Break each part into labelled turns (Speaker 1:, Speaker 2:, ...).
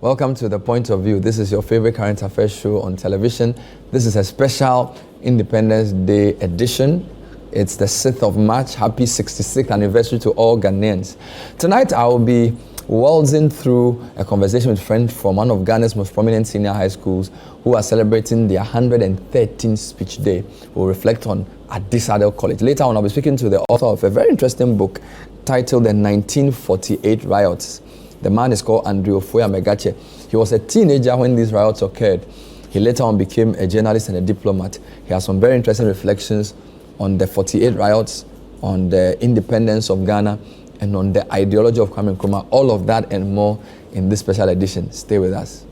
Speaker 1: Welcome to The Point of View. This is your favorite current affairs show on television. This is a special Independence Day edition. It's the 6th of March. Happy 66th anniversary to all Ghanaians. Tonight I will be waltzing through a conversation with friends from one of Ghana's most prominent senior high schools who are celebrating their 113th speech day. We'll reflect on Adisadel College. Later on, I'll be speaking to the author of a very interesting book titled The 1948 Riots. The man is called Andrew Ofoya Megache. He was a teenager when these riots occurred. He later on became a journalist and a diplomat. He has some very interesting reflections on the 48 riots, on the independence of Ghana, and on the ideology of Kwame Nkrumah. All of that and more in this special edition. Stay with us.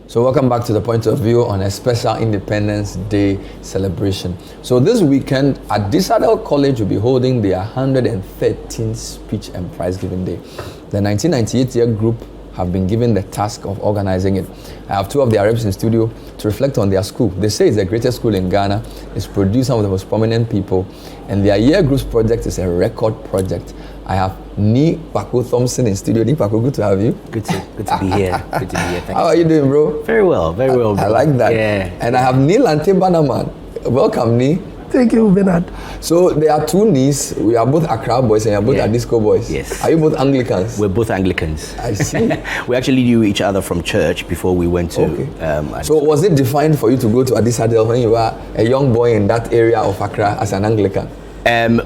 Speaker 1: So welcome back to The Point of View on a special Independence Day celebration. So this weekend, Adisadel College will be holding their 113th speech and prize giving day. The 1998 year group have been given the task of organizing it. I have two of their reps in studio to reflect on their school. They say it's the greatest school in Ghana. It's produced some of the most prominent people, and their year group's project is a record project. I have Ni Paco Thompson in studio. Ni Paco, good to have you.
Speaker 2: Good to be here. Good to be here.
Speaker 1: How are you doing, bro?
Speaker 2: Very well, bro.
Speaker 1: I like that.
Speaker 2: Yeah.
Speaker 1: And I have Neil and Banaman. Welcome, Ni.
Speaker 3: Thank you, Bernard.
Speaker 1: So there are two Nis. We are both Accra boys and you are both Adisco boys.
Speaker 2: Yes.
Speaker 1: Are you both Anglicans?
Speaker 2: We're both Anglicans.
Speaker 1: I see.
Speaker 2: We actually knew each other from church before we went to.
Speaker 1: Okay. So was it defined for you to go to Adisadel when you were a young boy in that area of Accra as an Anglican?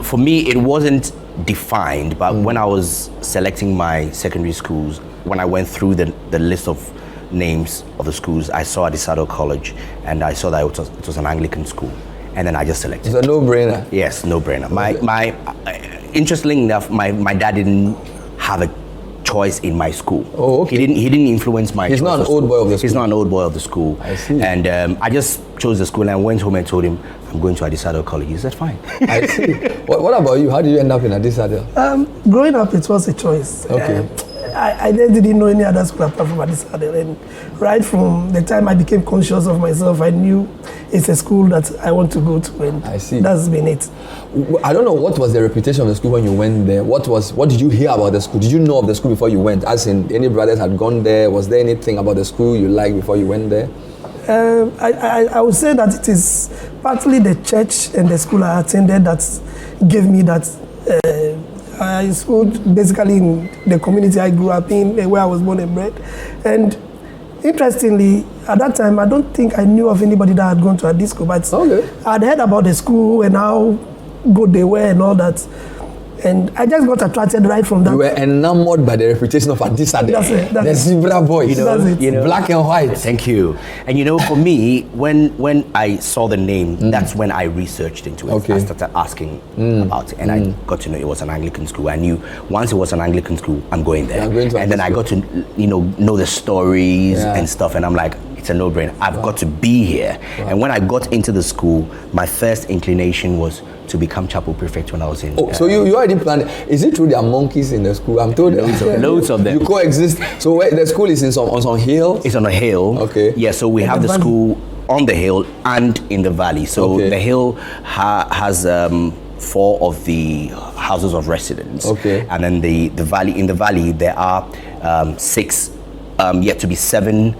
Speaker 2: For me, it wasn't defined, but when I was selecting my secondary schools, when I went through the list of names of the schools, I saw Adisadel College, and I saw that it was an Anglican school, and then I just selected.
Speaker 1: It's a no-brainer.
Speaker 2: Yes, no-brainer. My interestingly enough, my dad didn't have a choice in my school.
Speaker 1: Oh, okay.
Speaker 2: He didn't influence my.
Speaker 1: He's not an old boy of the school.
Speaker 2: He's not an old boy of the school.
Speaker 1: I see.
Speaker 2: And I just chose the school, and I went home and told him I'm going to Adisadel College. He said, fine.
Speaker 1: I see. What about you? How did you end up in Adisadel?
Speaker 3: Growing up, it was a choice.
Speaker 1: Okay.
Speaker 3: I didn't know any other school apart from Adisadel, and right from the time I became conscious of myself, I knew it's a school that I want to go to, and
Speaker 1: I see.
Speaker 3: That's been it.
Speaker 1: I don't know, what was the reputation of the school when you went there? What did you hear about the school? Did you know of the school before you went? As in, any brothers had gone there? Was there anything about the school you liked before you went there?
Speaker 3: I would say that it is partly the church and the school I attended that gave me that. I schooled basically in the community I grew up in, where I was born and bred. And interestingly, at that time, I don't think I knew of anybody that had gone to a disco, but I'd heard about the school and how good they were and all that. And I just got attracted right from that.
Speaker 1: You were enamored by the reputation of Adisadel.
Speaker 3: That's it.
Speaker 1: The zebra boys.
Speaker 2: You know,
Speaker 1: black and white.
Speaker 2: Thank you. And for me, when I saw the name, that's when I researched into it.
Speaker 1: Okay.
Speaker 2: I started asking about it, and I got to know it was an Anglican school. I knew once it was an Anglican school, I'm going there. And then I got to know the stories and stuff, and I'm like, it's a no-brainer. I've got to be here. And when I got into the school, my first inclination was to become chapel prefect when I was in.
Speaker 1: So you already planned. Is it true there are monkeys in the school? I'm told
Speaker 2: loads of them.
Speaker 1: You coexist. So the school is on some hill?
Speaker 2: It's on a hill.
Speaker 1: Okay.
Speaker 2: Yeah, so we have the school on the hill and in the valley. So the hill has 4 of the houses of residence.
Speaker 1: Okay.
Speaker 2: And then in the valley there are 6 yet to be 7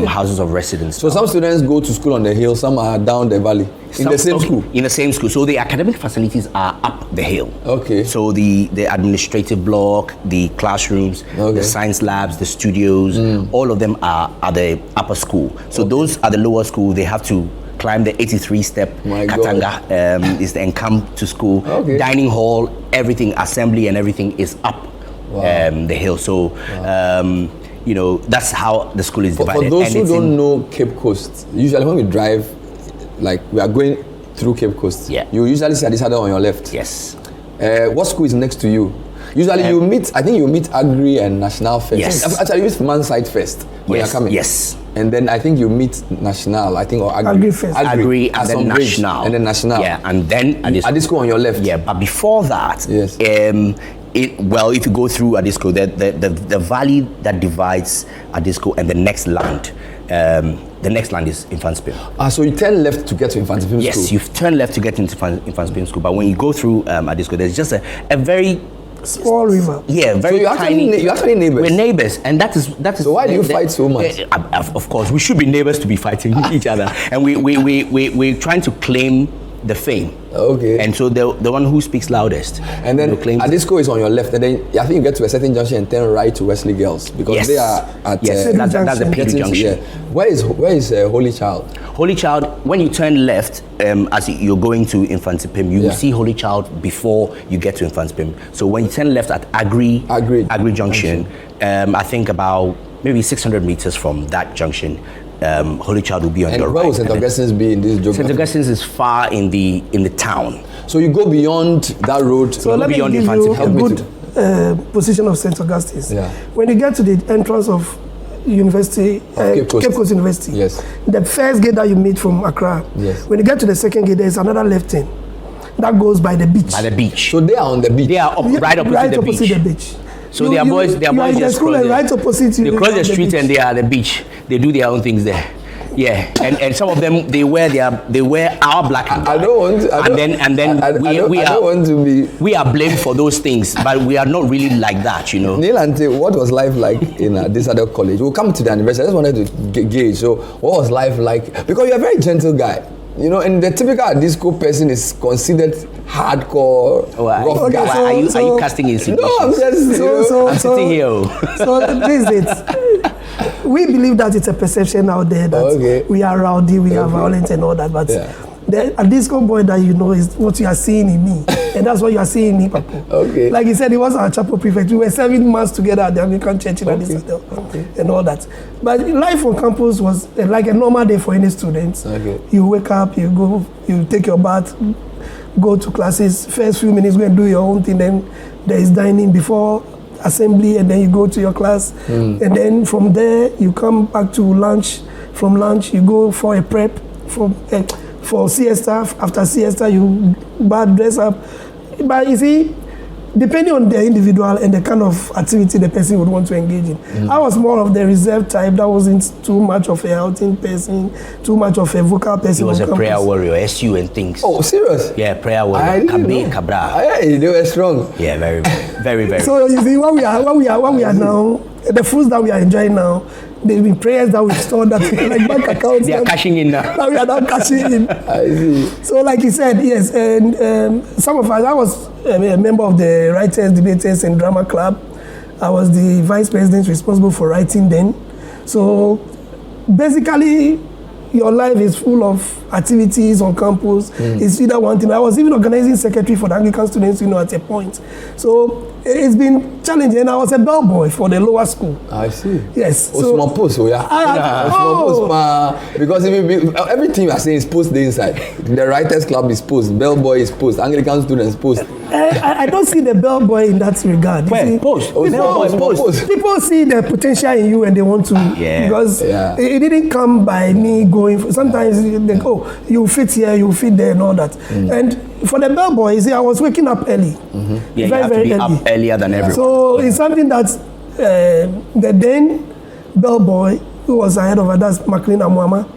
Speaker 2: houses of residence.
Speaker 1: So some students go to school on the hill, some are down the valley. In the same school?
Speaker 2: In the same school. So the academic facilities are up the hill.
Speaker 1: Okay.
Speaker 2: So the administrative block, the classrooms, the science labs, the studios, all of them are at the upper school. So those are the lower school. They have to climb the 83-step Katanga, is and come to school. Dining hall, everything, assembly and everything is up the hill. So that's how the school is divided.
Speaker 1: For those who don't know Cape Coast, usually when we drive, like we are going through Cape Coast, you usually see Adisadel on your left.
Speaker 2: Yes.
Speaker 1: What school is next to you? Usually you meet Agri and National first.
Speaker 2: Yes.
Speaker 1: Actually, you meet Man Side first when you're coming.
Speaker 2: Yes.
Speaker 1: and then I think you meet National, I think, or
Speaker 3: Agri first.
Speaker 2: Agri and
Speaker 1: at
Speaker 2: then
Speaker 1: some bridge,
Speaker 2: National.
Speaker 1: and then National.
Speaker 2: Yeah, and then
Speaker 1: Adisco on your left.
Speaker 2: Yeah, but before that,
Speaker 1: yes.
Speaker 2: If you go through Adisco, the valley that divides Adisco and the next land is Infantsipim.
Speaker 1: So you turn left to get to Infantsipim School?
Speaker 2: Yes, you turn left to get into Infantsipim School, but when you go through Adisco, there's just a very
Speaker 3: small river.
Speaker 2: Yeah, very
Speaker 1: so
Speaker 2: tiny.
Speaker 1: You're actually neighbors?
Speaker 2: We're neighbors, and that is.
Speaker 1: So why do you fight so much?
Speaker 2: Of course, we should be neighbors to be fighting each other, and we're trying to claim the fame.
Speaker 1: Okay.
Speaker 2: And so the one who speaks loudest.
Speaker 1: And then Adisco is on your left, and then I think you get to a certain junction and turn right to Wesley Girls, because they are at
Speaker 2: that's the Petty Junction.
Speaker 1: Where is Holy Child?
Speaker 2: Holy Child, when you turn left, as you're going to Infantsipim, you will see Holy Child before you get to Infantsipim. So when you turn left at Agri Junction, I think about maybe 600 meters from that junction, Holy Child will be on your right.
Speaker 1: And where will St. Augustine's be in this geography?
Speaker 2: St. Augustine's is far in the town.
Speaker 1: So you go beyond that road.
Speaker 3: So let me give you a good position of St. Augustine's.
Speaker 1: Yeah.
Speaker 3: When you get to the entrance of University, Cape Coast University,
Speaker 1: yes.
Speaker 3: The first gate that you meet from Accra,
Speaker 1: yes.
Speaker 3: When you get to the second gate, there is another left turn that goes by the beach.
Speaker 2: By the beach.
Speaker 1: So they are on the beach.
Speaker 2: They are right opposite the beach. So they are boys just cross
Speaker 3: right opposite you.
Speaker 2: They cross the street and they are at the beach. They do their own things there. Yeah, and some of them they wear our black and white. I don't
Speaker 1: want to be.
Speaker 2: We are blamed for those things, but we are not really like that, you know.
Speaker 1: Neil Ante, what was life like in Adisadel College? We'll come to the anniversary. I just wanted to gauge. So, what was life like? Because you're a very gentle guy. You know, and the typical disco person is considered hardcore, rough guy.
Speaker 2: Are you casting insinuations?
Speaker 1: No, I'm just
Speaker 2: I'm sitting here.
Speaker 3: So this is it. We believe that it's a perception out there that we are rowdy, we are violent and all that, but a disco boy that you know is what you are seeing in me, and that's what you are seeing in me, Papa.
Speaker 1: Okay.
Speaker 3: Like he said, he was our chapel prefect. We were serving mass together at the Anglican Church in Adisadel and all that. But life on campus was like a normal day for any student.
Speaker 1: Okay.
Speaker 3: You wake up, you go, you take your bath, go to classes. First few minutes, go and do your own thing. Then there is dining before assembly, and then you go to your class, and then from there you come back to lunch. From lunch, you go for a prep for siesta. After siesta, you bath, dress up. But you see, depending on the individual and the kind of activity the person would want to engage in. I was more of the reserved type that wasn't too much of a outing person, too much of a vocal person.
Speaker 2: He was a prayer warrior, SU and things.
Speaker 1: Oh, serious?
Speaker 2: Yeah, prayer warrior. Cabra.
Speaker 1: Yeah, they were strong.
Speaker 2: Yeah, very, very, very.
Speaker 3: So you see, what we are now, the fruits that we are enjoying now, there's been prayers that we've stored that like bank accounts.
Speaker 2: They are cashing in now.
Speaker 3: Now we are now cashing in.
Speaker 1: I see.
Speaker 3: So like he said, yes, and some of us, I was a member of the Writers, Debaters and Drama Club. I was the vice president responsible for writing then. So basically, your life is full of activities on campus. It's either one thing. I was even organizing secretary for the Anglican students, at a point. So it's been challenging. And I was a bellboy for the lower school.
Speaker 1: I see.
Speaker 3: Yes.
Speaker 1: So, small post, small post, because everything you are saying is post the inside. The Writers Club is post, bellboy is post, Anglican students post.
Speaker 3: I don't see the bellboy in that regard.
Speaker 2: Where? Post.
Speaker 3: Post. People see the potential in you and they want to.
Speaker 2: Yeah.
Speaker 3: Because it didn't come by me going. Sometimes they go, you fit here, you fit there, and all that. And for the bellboy, I was waking up early.
Speaker 2: Yeah, you have to be up earlier than everyone.
Speaker 3: So it's something that the then bellboy, who was ahead of us, that's McLean Amwama.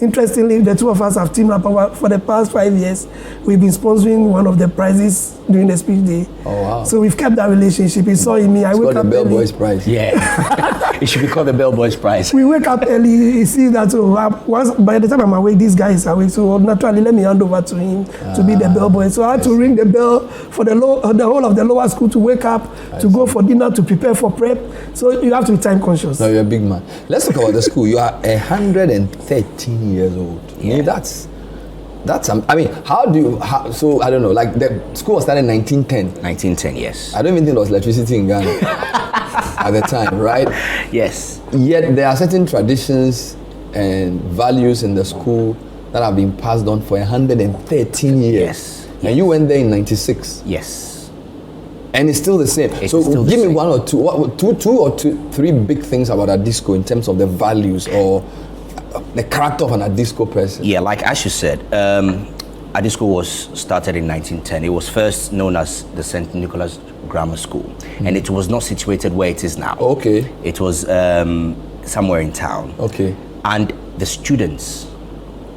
Speaker 3: Interestingly, the two of us have teamed up for the past 5 years. We've been sponsoring one of the prizes during the speech day.
Speaker 1: Oh, wow.
Speaker 3: So we've kept that relationship. He saw in me. I wake up
Speaker 1: early. It's called the Bellboys
Speaker 3: Prize.
Speaker 2: Yeah. It should be called the Bellboys Prize.
Speaker 3: We wake up early. He sees that, by the time I'm awake, this guy is awake. So naturally, let me hand over to him to be the bellboy. So I had to ring the bell for the whole of the lower school to wake up, go for dinner, to prepare for prep. So you have to be time conscious.
Speaker 1: No, you're a big man. Let's talk about the school. You are 113 years old. Yeah. That's I mean, so I don't know, like the school was started in 1910.
Speaker 2: 1910, yes.
Speaker 1: I don't even think there was electricity in Ghana at the time, right?
Speaker 2: Yes.
Speaker 1: Yet there are certain traditions and values in the school that have been passed on for 113 years.
Speaker 2: Yes.
Speaker 1: And you went there in 96.
Speaker 2: Yes.
Speaker 1: And it's still the same. So give me one or two, three big things about Adisco in terms of the values or the character of an Adisco person.
Speaker 2: Yeah, like as you said, Adisco was started in 1910. It was first known as the St. Nicholas Grammar School, and it was not situated where it is now.
Speaker 1: Okay.
Speaker 2: It was somewhere in town.
Speaker 1: Okay.
Speaker 2: And the students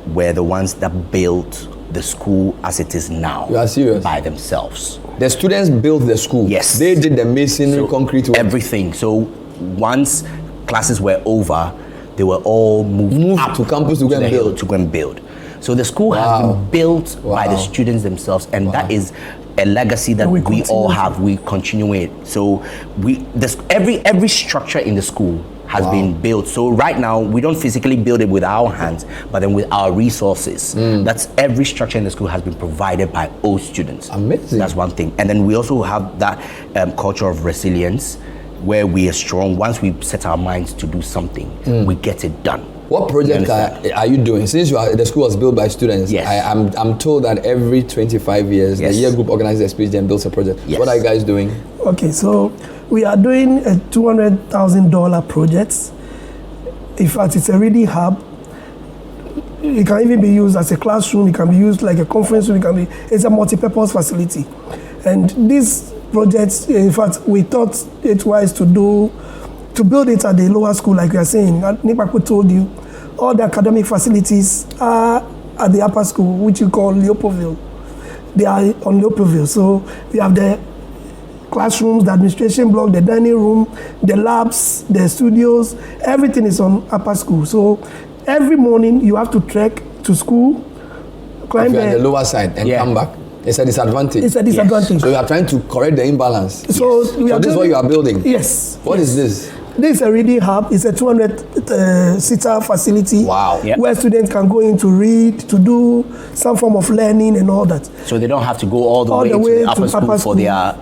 Speaker 2: were the ones that built the school as it is now.
Speaker 1: You are serious?
Speaker 2: By themselves.
Speaker 1: The students built the school.
Speaker 2: Yes.
Speaker 1: They did the masonry, concrete work.
Speaker 2: Everything. So once classes were over, they were all moved up
Speaker 1: to campus to go and build.
Speaker 2: So the school has been built by the students themselves, and that is a legacy that we all have. We continue it. So every structure in the school has been built. So right now we don't physically build it with our hands, but then with our resources. That's every structure in the school has been provided by all students.
Speaker 1: Amazing.
Speaker 2: That's one thing. And then we also have that culture of resilience, where we are strong. Once we set our minds to do something, we get it done.
Speaker 1: What project are you doing? Since the school was built by students,
Speaker 2: yes.
Speaker 1: I'm told that every 25 years, the year group organizes a speech and builds a project.
Speaker 2: Yes.
Speaker 1: What are you guys doing?
Speaker 3: Okay, so we are doing a $200,000 project. In fact, it's a reading hub. It can even be used as a classroom. It can be used like a conference room. It's a multi-purpose facility. And this project, in fact, we thought it wise to build it at the lower school, like we are saying. Nipaku told you, all the academic facilities are at the upper school, which you call Leopoldville. They are on Leopoldville. So we have the classrooms, the administration block, the dining room, the labs, the studios, everything is on upper school. So every morning you have to trek to school, climb
Speaker 1: the lower side and come back. It's a disadvantage.
Speaker 3: It's a disadvantage.
Speaker 1: Yes. So you are trying to correct the imbalance.
Speaker 3: So,
Speaker 1: this is what you are building?
Speaker 3: Yes.
Speaker 1: What is this?
Speaker 3: This is a reading hub. It's a 200-seater facility where students can go in to read, to do some form of learning and all that.
Speaker 2: So they don't have to go all the way to the upper school for their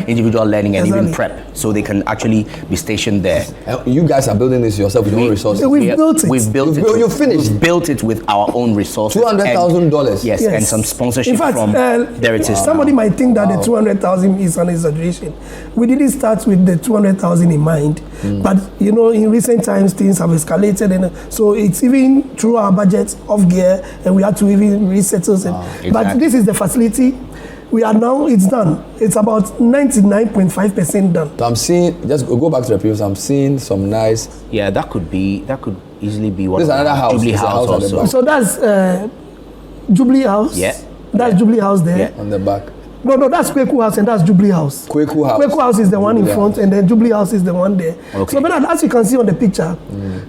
Speaker 2: individual learning and even prep. So they can actually be stationed there.
Speaker 1: You guys are building this yourself with your own resources?
Speaker 3: We've built it.
Speaker 1: You finished?
Speaker 2: We've built it with our own resources.
Speaker 1: $200,000?
Speaker 2: Yes, and some sponsorship from there it is.
Speaker 3: Somebody might think that the 200,000 is an exaggeration. We didn't start with the 200,000 in mind. But in recent times things have escalated, and so it's even through our budget off gear, and we had to even resettle it.
Speaker 2: Exactly.
Speaker 3: But this is the facility. We are now. It's done. It's about 99.5% done.
Speaker 1: So I'm seeing. Just go back to the previous. I'm seeing some nice.
Speaker 2: Yeah, that could easily be one.
Speaker 1: This is another house.
Speaker 2: Jubilee House also.
Speaker 3: So that's Jubilee House.
Speaker 2: Yeah.
Speaker 3: That's Jubilee House there.
Speaker 1: Yeah. On the back.
Speaker 3: No, that's Kweku House and that's Jubilee House.
Speaker 1: Kweku House.
Speaker 3: Kweku House is the one in front, and then Jubilee House is the one there.
Speaker 2: Okay.
Speaker 3: So, but as you can see on the picture,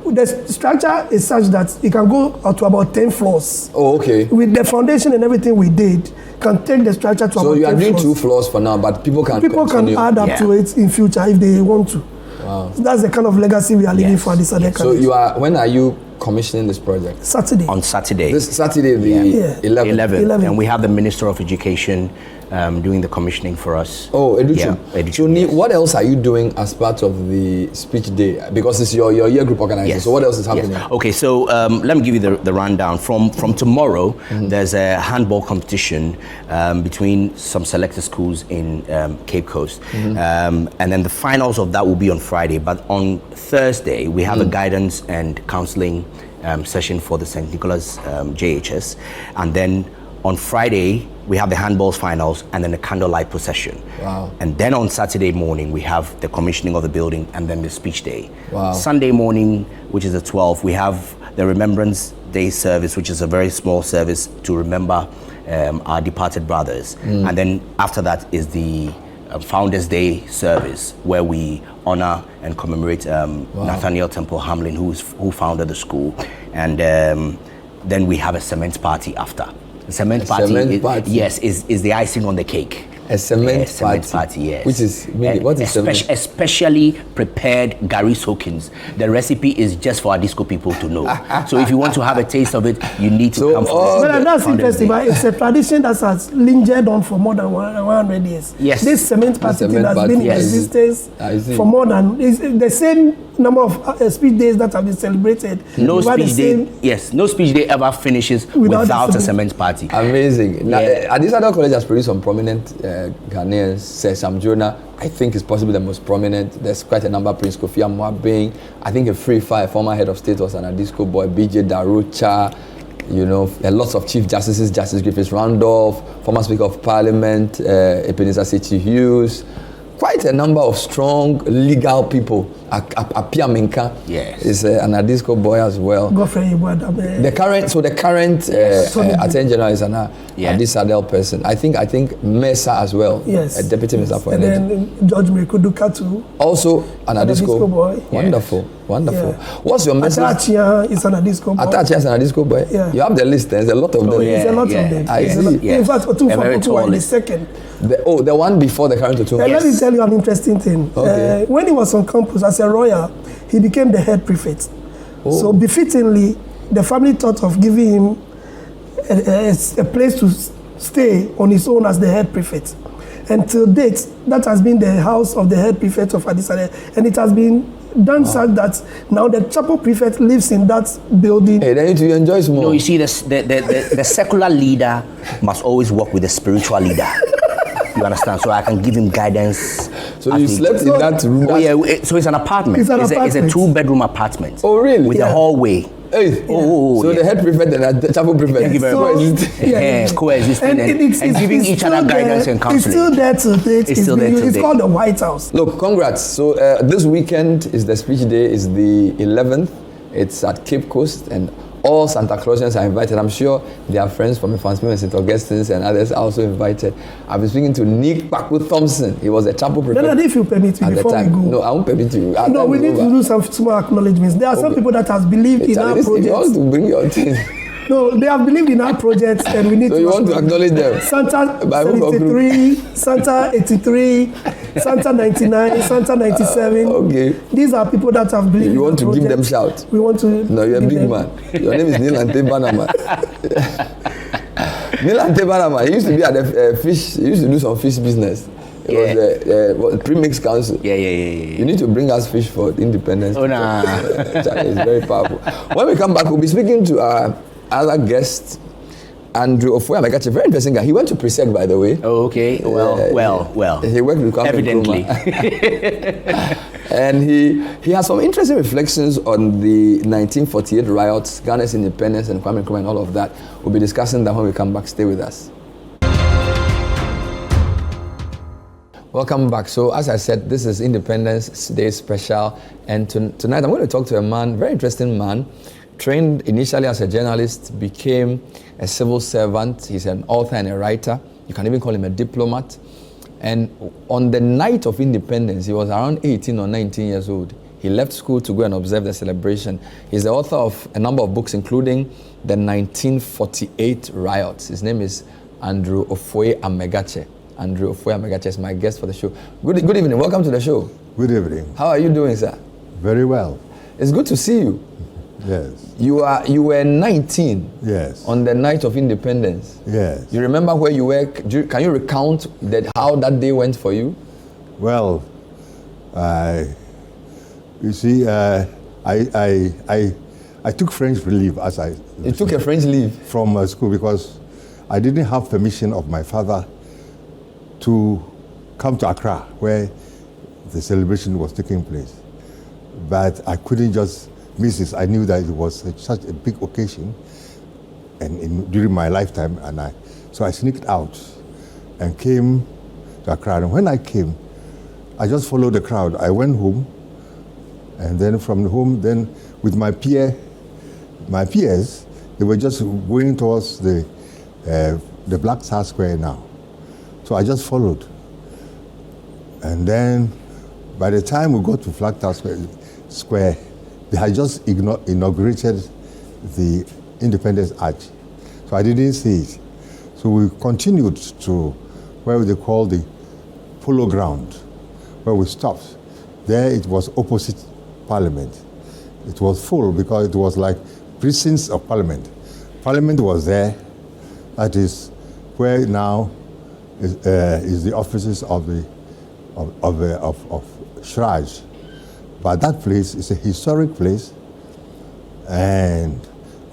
Speaker 3: the structure is such that it can go up to about 10 floors.
Speaker 1: Oh, okay.
Speaker 3: With the foundation and everything we did, can take the structure to about 10 floors. So
Speaker 1: you are doing 2 floors for now, but people can
Speaker 3: add up to it in future if they want to.
Speaker 1: Wow.
Speaker 3: So that's the kind of legacy we are leaving for Adisadel College.
Speaker 1: So when are you commissioning this project?
Speaker 3: Saturday.
Speaker 2: On Saturday.
Speaker 1: This Saturday, the 11th.
Speaker 2: And we have the Minister of Education doing the commissioning for us.
Speaker 1: Oh, Education.
Speaker 2: Education.
Speaker 1: So what else are you doing as part of the speech day? Because it's your year group organizing.
Speaker 2: Yes.
Speaker 1: So what else is happening?
Speaker 2: Yes. Okay, so let me give you the rundown. From tomorrow, there's a handball competition between some selected schools in Cape Coast. And then the finals of that will be on Friday. But on Thursday, we have a guidance and counseling session for the St. Nicholas JHS. And then on Friday, we have the handballs finals and then the candlelight procession.
Speaker 1: Wow.
Speaker 2: And then on Saturday morning, we have the commissioning of the building and then the speech day.
Speaker 1: Wow.
Speaker 2: Sunday morning, which is the 12th, we have the Remembrance Day service, which is a very small service to remember our departed brothers. And then after that is the Founders Day service, where we honor and commemorate Nathaniel Temple Hamlin, who founded the school. And then we have a cement party after. The cement party, yes, is the icing on the cake.
Speaker 1: A cement
Speaker 2: party, yes.
Speaker 1: Which is, what is cement?
Speaker 2: Especially prepared Gary Soakins. The recipe is just for Adisco people to know. So if you want to have a taste of it, you need to come for
Speaker 3: it. That's interesting, but it's a tradition that has lingered on for more than 100 years.
Speaker 2: Yes.
Speaker 3: This cement party thing has been in existence for more than, it's the same number of speech days that have been celebrated.
Speaker 2: No speech day ever finishes without a cement party.
Speaker 1: Amazing. Now, Adisadel College has produced some prominent Ghanaians. Sir Sam Jonah, I think, is possibly the most prominent. There's quite a number. Prince Kofi Amwabeng, I think a Free Fire, former head of state, was an Adisco boy. BJ Darucha, you know, lots of chief justices, Justice Griffiths Randolph, former Speaker of Parliament, Ebenezer Citi Hughes. Quite a number of strong legal people. Apia Menka is an Adisco boy as well. The current Attorney General is an Adisadel person. I think Mesa as well.
Speaker 3: Yes.
Speaker 1: A deputy Mesa for
Speaker 3: and
Speaker 1: energy.
Speaker 3: then George Mekudukatu.
Speaker 1: Also an Adisco
Speaker 3: boy.
Speaker 1: Wonderful.
Speaker 3: Yeah.
Speaker 1: What's your message?
Speaker 3: Atachia is an Adisco boy.
Speaker 1: Atachia is an Adisco boy.
Speaker 3: Yeah.
Speaker 1: You have the list. There's a lot of them.
Speaker 3: There's a lot of them.
Speaker 1: I see.
Speaker 3: In fact, Otunfa in the second.
Speaker 1: The one before the current Otunfa.
Speaker 3: Let me tell you an interesting thing.
Speaker 1: Okay.
Speaker 3: When he was on campus as a lawyer, he became the head prefect.
Speaker 1: Oh.
Speaker 3: So befittingly, the family thought of giving him a place to stay on his own as the head prefect. And till date, that has been the house of the head prefect of Adisadel. And it has been done such that now the chapel prefect lives in that building.
Speaker 1: Hey, then you enjoy some more.
Speaker 2: No, you see, the secular leader must always work with the spiritual leader. You understand? So I can give him guidance.
Speaker 1: So you slept in that room?
Speaker 2: Oh, yeah. So it's an apartment. It's a 2-bedroom apartment.
Speaker 1: Oh, really?
Speaker 2: With a hallway.
Speaker 1: Hey. So the head prefect and the chapel prefect.
Speaker 2: Thank you very much. Coexisting and giving each other guidance and counseling.
Speaker 3: It's still there to date. It's called the White House.
Speaker 1: Look, congrats. So this weekend is the speech day. Is the 11th. It's at Cape Coast, and all Santa Clausians are invited. I'm sure their friends from Evansville and St. Augustine's and others are also invited. I've been speaking to Nick Paku Thompson. He was a chapel prefect.
Speaker 3: Then if you permit me before we go.
Speaker 1: No, I won't permit you.
Speaker 3: No, we need to do some small acknowledgements. There are some people that have believed in our project.
Speaker 1: You want to bring your thing.
Speaker 3: No, they have believed in our project, and we need
Speaker 1: so
Speaker 3: to.
Speaker 1: So you want to acknowledge them?
Speaker 3: Santa 73, Santa 83, Santa 99, Santa 97.
Speaker 1: Okay.
Speaker 3: These are people that have believed.
Speaker 1: You want to
Speaker 3: project.
Speaker 1: Give them shout?
Speaker 3: We want to.
Speaker 1: No, you're a big man. Your name is Nilante Banama. Nilante Banama. He used to be at the fish. He used to do some fish business. It was the Premix Council.
Speaker 2: Yeah.
Speaker 1: You need to bring us fish for independence.
Speaker 2: Oh, nah.
Speaker 1: It's very powerful. When we come back, we'll be speaking to our other guest, Andrew Ofoya Megache. Very interesting guy. He went to Presec, by the way.
Speaker 2: Oh, okay. Well.
Speaker 1: He worked with Kwame
Speaker 2: evidently.
Speaker 1: And he has some interesting reflections on the 1948 riots, Ghana's independence, and Kwame Nkrumah and all of that. We'll be discussing that when we come back. Stay with us. Welcome back. So as I said, this is Independence Day special, and tonight I'm going to talk to a man, very interesting man, trained initially as a journalist, became a civil servant. He's an author and a writer. You can even call him a diplomat. And on the night of independence, he was around 18 or 19 years old. He left school to go and observe the celebration. He's the author of a number of books, including the 1948 riots. His name is Andrew Ofoya Megache. Andrew Ofoya Megache is my guest for the show. Good evening. Welcome to the show.
Speaker 4: Good evening.
Speaker 1: How are you doing, sir?
Speaker 4: Very well.
Speaker 1: It's good to see you.
Speaker 4: Yes.
Speaker 1: You were 19.
Speaker 4: Yes.
Speaker 1: On the night of independence.
Speaker 4: Yes.
Speaker 1: You remember where you were? Can you recount how that day went for you?
Speaker 4: Well, you see, I took French leave as I.
Speaker 1: You took a French leave
Speaker 4: from school because I didn't have permission of my father to come to Accra where the celebration was taking place. But I couldn't just miss this. I knew that it was such a big occasion and during my lifetime, so I sneaked out and came to Accra. And when I came, I just followed the crowd. I went home, and then from home, then with my peers, they were just going towards the Black Star Square now. So I just followed. And then by the time we got to Flagstaff Square, they had just inaugurated the Independence Arch. So I didn't see it. So we continued to where they call the Polo Ground, where we stopped. There it was opposite Parliament. It was full because it was like precincts of Parliament. Parliament was there. That is where now is the offices of Shraj. But that place is a historic place, and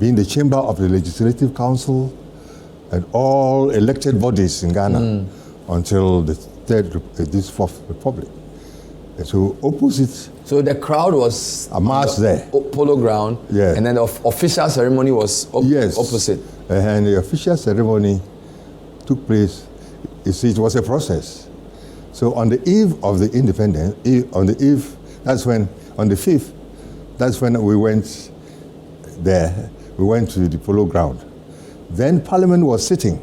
Speaker 4: being the chamber of the Legislative Council and all elected bodies in Ghana until this Fourth Republic. So opposite.
Speaker 1: So the crowd was
Speaker 4: a march there.
Speaker 1: Polo ground.
Speaker 4: Yeah.
Speaker 1: And then the official ceremony was
Speaker 4: yes.
Speaker 1: opposite.
Speaker 4: And the official ceremony took place. You see, it was a process. So on the eve of the independence, on the 5th, that's when we went there. We went to the polo ground. Then Parliament was sitting.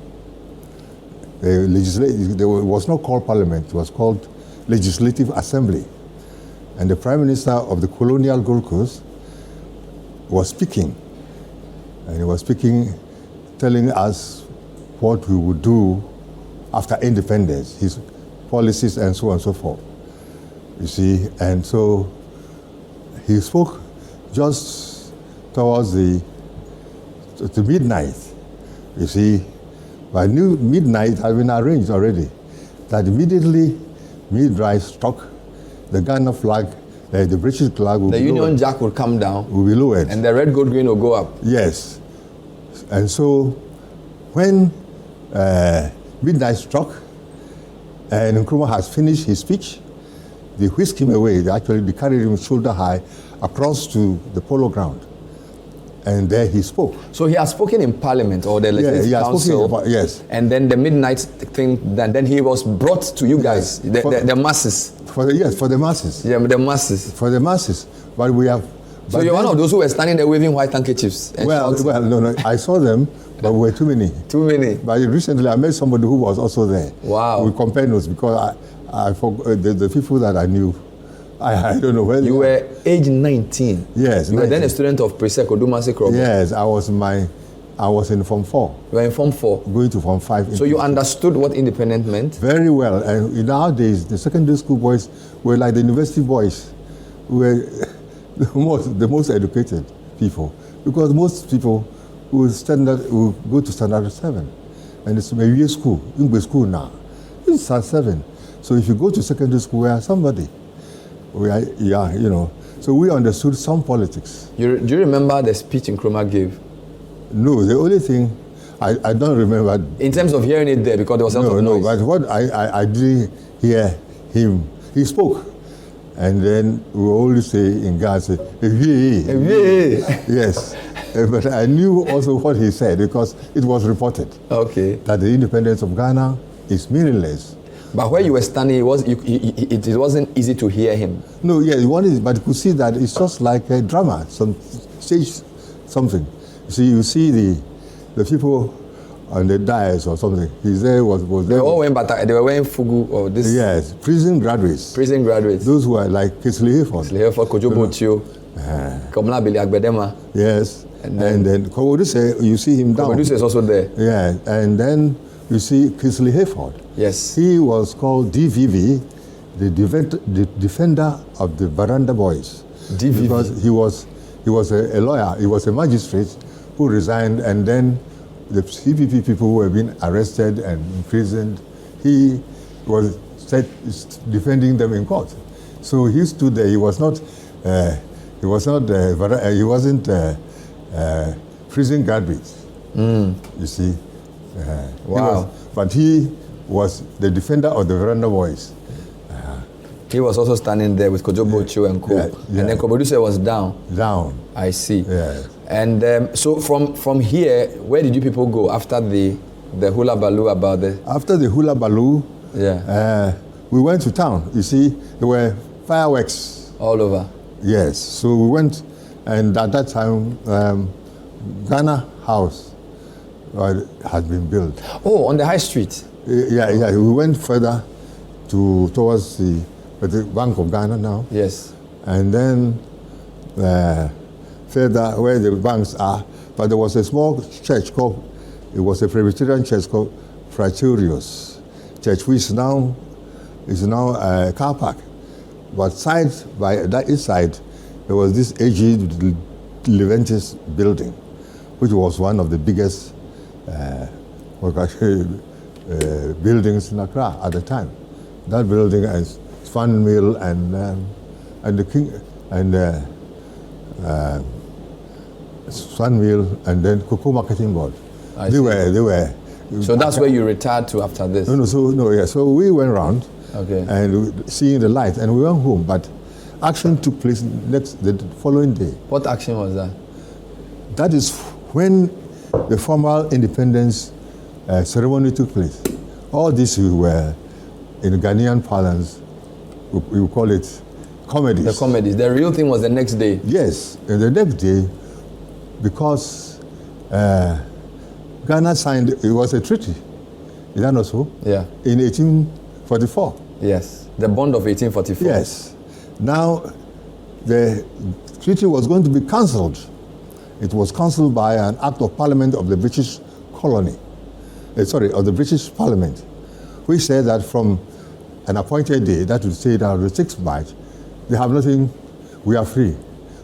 Speaker 4: It was not called Parliament, it was called Legislative Assembly. And the Prime Minister of the colonial Gold Coast was speaking. And he was speaking, telling us what we would do after independence, his policies and so on and so forth. You see, and so he spoke just towards the midnight. You see, by midnight had been arranged already. That immediately midnight struck, the Ghana flag, the British flag will be
Speaker 1: Union
Speaker 4: lowered.
Speaker 1: Jack would come down.
Speaker 4: Will be lowered.
Speaker 1: And the red, gold, green will go up.
Speaker 4: Yes. And so when midnight struck and Nkrumah has finished his speech, they whisked him away. They carried him shoulder high across to the polo ground. And there he spoke.
Speaker 1: So he has spoken in Parliament or the Legislative Council.
Speaker 4: Yes.
Speaker 1: And then the midnight thing, then he was brought to you guys,
Speaker 4: yes.
Speaker 1: the masses.
Speaker 4: For the masses.
Speaker 1: Yeah, the masses.
Speaker 4: For the masses. But we have.
Speaker 1: So you're one of those who were standing there waving white handkerchiefs.
Speaker 4: Well, no, I saw them, but we were too many.
Speaker 1: Too many.
Speaker 4: But recently I met somebody who was also there.
Speaker 1: Wow.
Speaker 4: We compared notes because I forgot the people that I knew. I don't know where
Speaker 1: you were age 19.
Speaker 4: Yes.
Speaker 1: You 19. Were then a student of Presec Odumase Krobo.
Speaker 4: Yes, I was in Form 4.
Speaker 1: You were in Form 4.
Speaker 4: Going to Form 5.
Speaker 1: So you understood what independent meant?
Speaker 4: Very well. And nowadays, the secondary school boys were like the university boys. We were the most educated people. Because most people will go to standard 7. And it's maybe school, English school now. It's standard 7. So if you go to secondary school, we are somebody. So we understood some politics.
Speaker 1: Do you remember the speech Nkrumah gave?
Speaker 4: No, the only thing I don't remember.
Speaker 1: In terms of hearing it there, because there was a lot of noise.
Speaker 4: No, but what I did hear him, he spoke. And then we always say in Ghana, say, yes. But I knew also what he said because it was reported.
Speaker 1: Okay.
Speaker 4: That the independence of Ghana is meaningless.
Speaker 1: But where you were standing, it wasn't easy to hear him.
Speaker 4: No, yeah, but you could see that it's just like a drama, some stage, something. You see the people on the dais or something. He's there was
Speaker 1: they
Speaker 4: there.
Speaker 1: All went, but they were wearing fugu or this.
Speaker 4: Yes, prison graduates.
Speaker 1: Prison graduates.
Speaker 4: Those who are like Kisley Hayford.
Speaker 1: Kojo Botio, Komla Billy Agbedema.
Speaker 4: Yes, and then Koboduse, you see him down.
Speaker 1: Koboduse is also there.
Speaker 4: Yeah, and then you see Kisley Hayford.
Speaker 1: Yes.
Speaker 4: He was called DVV, the defender of the Veranda Boys.
Speaker 1: DVV.
Speaker 4: Because he was a lawyer, he was a magistrate who resigned, and then the CPP people who were being arrested and imprisoned, he was defending them in court. So he stood there. He wasn't prison graduate. You see.
Speaker 1: Wow.
Speaker 4: But he was the defender of the Veranda Boys.
Speaker 1: He was also standing there with Kojo Botio and Co.
Speaker 4: Yeah.
Speaker 1: And then Koboduse was down.
Speaker 4: Down.
Speaker 1: I see.
Speaker 4: Yeah.
Speaker 1: And so from here, where did you people go after the hula baloo about the...
Speaker 4: After the hula baloo, we went to town. You see, there were fireworks.
Speaker 1: All over.
Speaker 4: Yes. So we went, and at that time, Ghana House had been built.
Speaker 1: Oh, on the high street?
Speaker 4: Yeah. We went further towards the Bank of Ghana now.
Speaker 1: Yes.
Speaker 4: And then further where the banks are, but there was a small church it was a Presbyterian church called Fraterios Church, which is now a car park. But by that east side, there was this aged Leventis building, which was one of the biggest buildings in Accra at the time. That building and Swan Mill and the King and Swan Mill and then Cocoa Marketing Board. They were
Speaker 1: So that's where you retired to after this?
Speaker 4: So we went around and seeing the light, and we went home. But action took place the following day.
Speaker 1: What action was that?
Speaker 4: That is when the formal independence ceremony took place. All this we were, in Ghanaian parlance, we call it comedies.
Speaker 1: The comedies. The real thing was the next day.
Speaker 4: Yes, and the next day, because Ghana signed, it was a treaty. Is that not so?
Speaker 1: Yeah.
Speaker 4: In 1844.
Speaker 1: Yes, the bond of 1844.
Speaker 4: Yes. Now, the treaty was going to be cancelled. It was cancelled by an act of parliament of the British colony. Of the British Parliament, which said that from an appointed day, that would say that on the 6th March, they have nothing, we are free,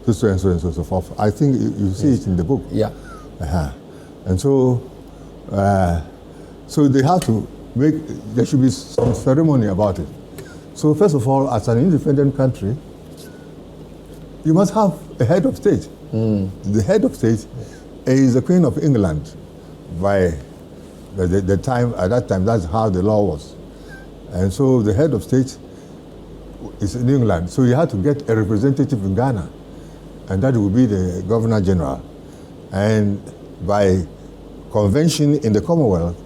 Speaker 4: so and so and so and so forth. I think you see it in the book.
Speaker 1: Yeah.
Speaker 4: And so, so they have to there should be some ceremony about it. So first of all, as an independent country, you must have a head of state. The head of state is the Queen of England by the time, at that time, that's how the law was. And so the head of state is in England. So you had to get a representative in Ghana, and that would be the Governor General. And by convention in the Commonwealth,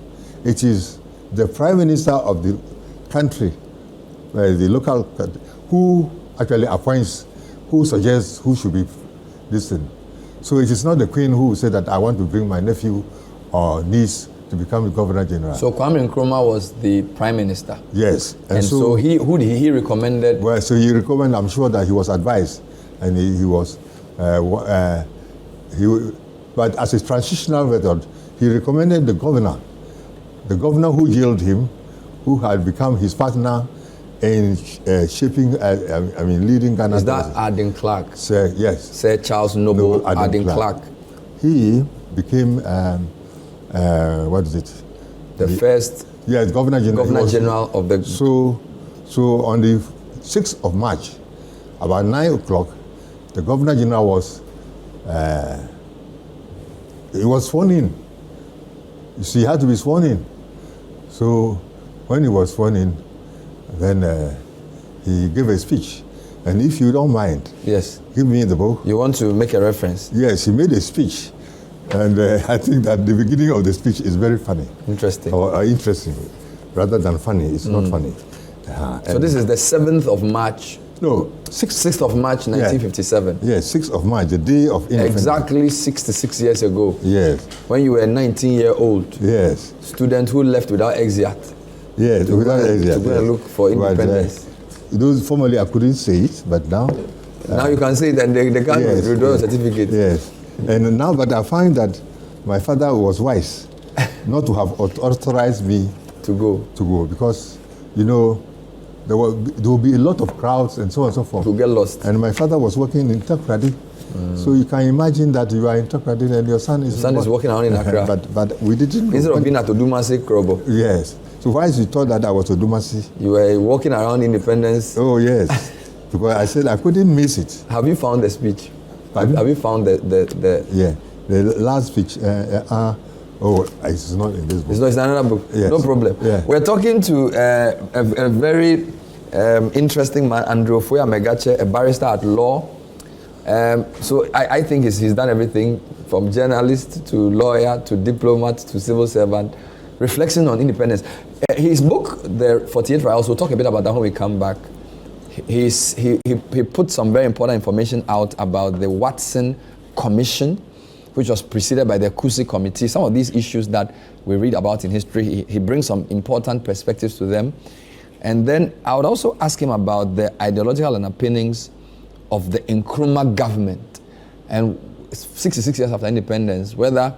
Speaker 4: it is the Prime Minister of the country, the local country, who actually appoints, who suggests who should be this thing. So it is not the Queen who said that I want to bring my nephew or niece to become the Governor General.
Speaker 1: So Kwame Nkrumah was the Prime Minister?
Speaker 4: Yes.
Speaker 1: And so who did he recommended?
Speaker 4: Well, so he recommended, I'm sure that he was advised, and he was, but as a transitional method, he recommended the governor who yielded him, who had become his partner in shaping, leading Ghana.
Speaker 1: Is that Arden Clark?
Speaker 4: Sir, yes.
Speaker 1: Sir Charles Noble Arden Clark.
Speaker 4: He became, what is it?
Speaker 1: The first
Speaker 4: Governor General.
Speaker 1: Governor General of the...
Speaker 4: So on the 6th of March, about 9 o'clock, the Governor General was, he was sworn in. You see, he had to be sworn in. So when he was sworn in, then he gave a speech. And if you don't mind,
Speaker 1: yes,
Speaker 4: give me the book.
Speaker 1: You want to make a reference?
Speaker 4: Yes, he made a speech. And I think that the beginning of the speech is very funny.
Speaker 1: Interesting.
Speaker 4: Or interesting. Rather than funny, it's not funny.
Speaker 1: So this is the 7th of March.
Speaker 4: No,
Speaker 1: 6th of March, 1957.
Speaker 4: Yes, 6th of March, the day of independence.
Speaker 1: Exactly 66 years ago.
Speaker 4: Yes.
Speaker 1: When you were a 19-year-old student who left without exit.
Speaker 4: Yes, without exit.
Speaker 1: To go and look for independence.
Speaker 4: Those formerly I couldn't say it, but now.
Speaker 1: Now you can say it, and they can't withdraw a certificate.
Speaker 4: Yes. And now, but I find that my father was wise not to have authorized me
Speaker 1: to go,
Speaker 4: because, you know, there will be a lot of crowds and so on and so forth.
Speaker 1: To get lost.
Speaker 4: And my father was working in Takrady. So you can imagine that you are in Takrady and your son is
Speaker 1: walking around in Accra.
Speaker 4: but we didn't know.
Speaker 1: Instead of being at Odumasi Krobo.
Speaker 4: Yes. So why is you thought that I was Odumasi?
Speaker 1: You were walking around Independence.
Speaker 4: Oh, yes. Because I said I couldn't miss it.
Speaker 1: Have you found the speech? Have you found the
Speaker 4: Yeah. The last speech. It's not in this book.
Speaker 1: It's another book.
Speaker 4: Yes.
Speaker 1: No problem.
Speaker 4: Yeah.
Speaker 1: We're talking to a very interesting man, Andrew Ofoya Megache, a barrister at law. So I think he's done everything from journalist to lawyer to diplomat to civil servant, reflecting on independence. His book, The 48 Riots, we'll talk a bit about that when we come back. He put some very important information out about the Watson Commission, which was preceded by the Kusi Committee. Some of these issues that we read about in history, he brings some important perspectives to them. And then I would also ask him about the ideological underpinnings of the Nkrumah government. And 66 years after independence, whether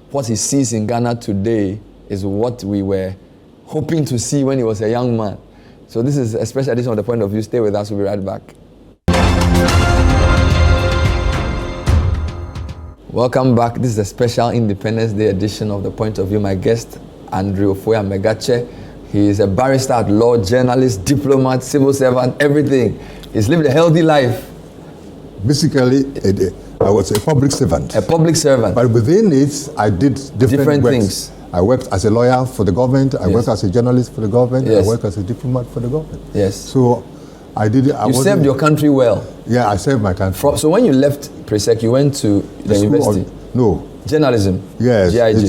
Speaker 1: what he sees in Ghana today is what we were hoping to see when he was a young man. So this is a special edition of The Point of View. Stay with us, we'll be right back. Welcome back. This is a special Independence Day edition of The Point of View. My guest, Andrew Ofoya Megache. He is a barrister at law, journalist, diplomat, civil servant, everything. He's lived a healthy life.
Speaker 4: Basically, I was a public servant.
Speaker 1: A public servant.
Speaker 4: But within it, I did different
Speaker 1: things.
Speaker 4: I worked as a lawyer for the government. I worked as a journalist for the government.
Speaker 1: Yes.
Speaker 4: I worked as a diplomat for the government.
Speaker 1: Yes.
Speaker 4: So I did it.
Speaker 1: You served your country well.
Speaker 4: Yeah, I served my country.
Speaker 1: So when you left Presec, you went to the university?
Speaker 4: No.
Speaker 1: Journalism?
Speaker 4: Yes.
Speaker 1: GIG.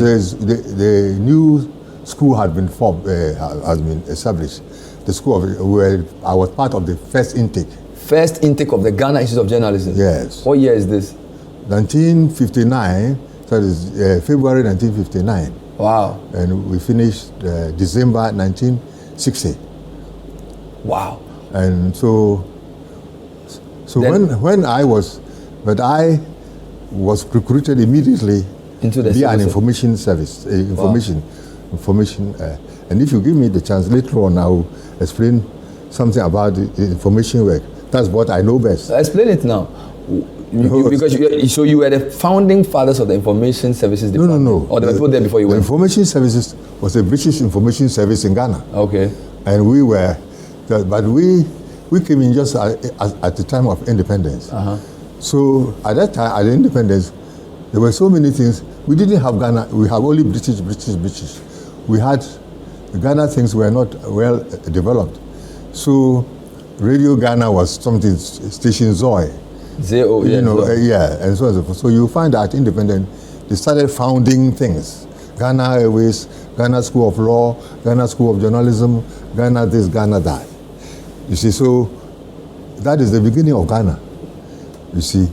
Speaker 4: The new school had been formed, has been established. The school where I was part of the first intake.
Speaker 1: First intake of the Ghana Institute of Journalism?
Speaker 4: Yes.
Speaker 1: What year is this?
Speaker 4: 1959, so it is February 1959.
Speaker 1: Wow.
Speaker 4: And we finished December 1960.
Speaker 1: Wow.
Speaker 4: And so when I was recruited immediately
Speaker 1: into the
Speaker 4: be an information service, information. And if you give me the chance later on, I will explain something about the information work. That's what I know best.
Speaker 1: Explain it now. Because you were the founding fathers of the information services department.
Speaker 4: No.
Speaker 1: Or the people there before you
Speaker 4: went.
Speaker 1: went.
Speaker 4: The information services was a British information service in Ghana.
Speaker 1: Okay.
Speaker 4: And we came in just at the time of independence.
Speaker 1: Uh-huh.
Speaker 4: So at that time, at the independence, there were so many things. We didn't have Ghana. We have only British. We had the Ghana things were not well developed. So Radio Ghana was something, Station Zoe.
Speaker 1: Z-O, yeah.
Speaker 4: And so on and so forth. So you find that independent, they started founding things. Ghana Airways, Ghana School of Law, Ghana School of Journalism, Ghana this, Ghana that. You see, so that is the beginning of Ghana. You see,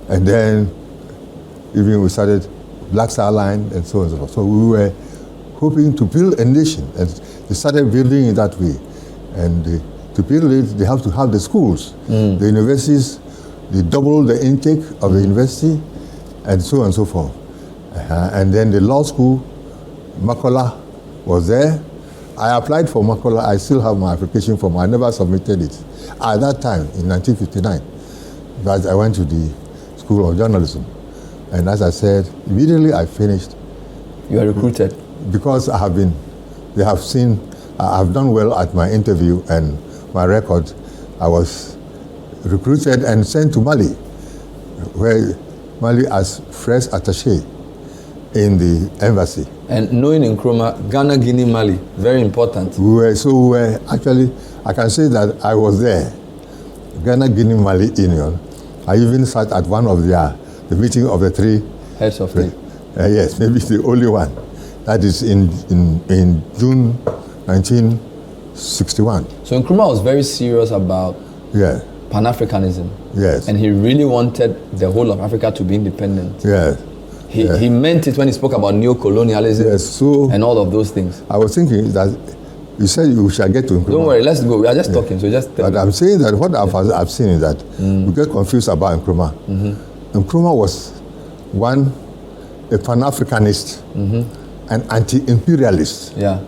Speaker 4: and then even we started Black Star Line and so on and so forth. So we were hoping to build a nation, and they started building it that way. And to build it, they have to have the schools, the universities. They doubled the intake of the university, and so on and so forth. And then the law school, Makola, was there. I applied for Makola. I still have my application form. I never submitted it. At that time, in 1959, but I went to the School of Journalism. And as I said, immediately I finished.
Speaker 1: You were recruited?
Speaker 4: Because I have done well at my interview and my record. I was recruited and sent to Mali, Mali as fresh attaché in the embassy.
Speaker 1: And knowing Nkrumah, Ghana, Guinea, Mali, very important.
Speaker 4: Actually, I can say that I was there. Ghana, Guinea, Mali Union. I even sat at one of the meeting of the three
Speaker 1: heads of state.
Speaker 4: Yes, maybe the only one. That is in June 1961.
Speaker 1: So Nkrumah was very serious about Pan-Africanism.
Speaker 4: Yes.
Speaker 1: And he really wanted the whole of Africa to be independent.
Speaker 4: Yes.
Speaker 1: He meant it when he spoke about neo-colonialism and all of those things.
Speaker 4: I was thinking that you said you shall get to Nkrumah.
Speaker 1: Don't worry, let's go. We are just talking, so just tell
Speaker 4: But I'm saying that what I've seen is that we get confused about Nkrumah. Nkrumah was a Pan-Africanist, an anti-imperialist.
Speaker 1: Yeah.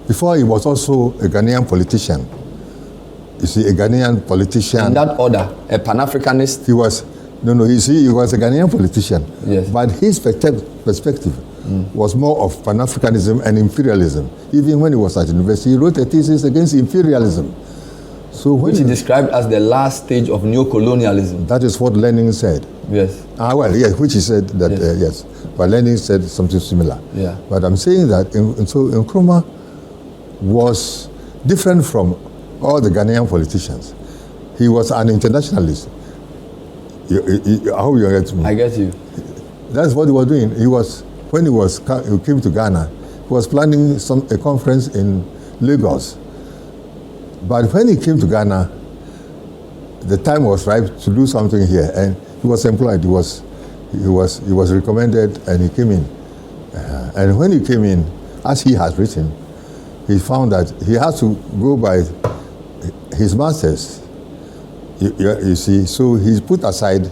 Speaker 4: Before he was also a Ghanaian politician. You see, a Ghanaian politician.
Speaker 1: In that order, a Pan-Africanist?
Speaker 4: He was a Ghanaian politician.
Speaker 1: Yes.
Speaker 4: But his perspective was more of Pan-Africanism and imperialism. Even when he was at university, he wrote a thesis against imperialism. So
Speaker 1: which he described as the last stage of neo-colonialism.
Speaker 4: That is what Lenin said.
Speaker 1: Yes.
Speaker 4: Yes, which he said that, yes. But Lenin said something similar.
Speaker 1: Yeah.
Speaker 4: But I'm saying that, so Nkrumah was different from all the Ghanaian politicians. He was an internationalist. I hope you get me.
Speaker 1: I get you.
Speaker 4: That's what he was doing. When he came to Ghana, he was planning a conference in Lagos. But when he came to Ghana, the time was ripe to do something here, and he was employed. He was recommended, and he came in. And when he came in, as he has written, he found that he has to go by his masters. You see, so he's put aside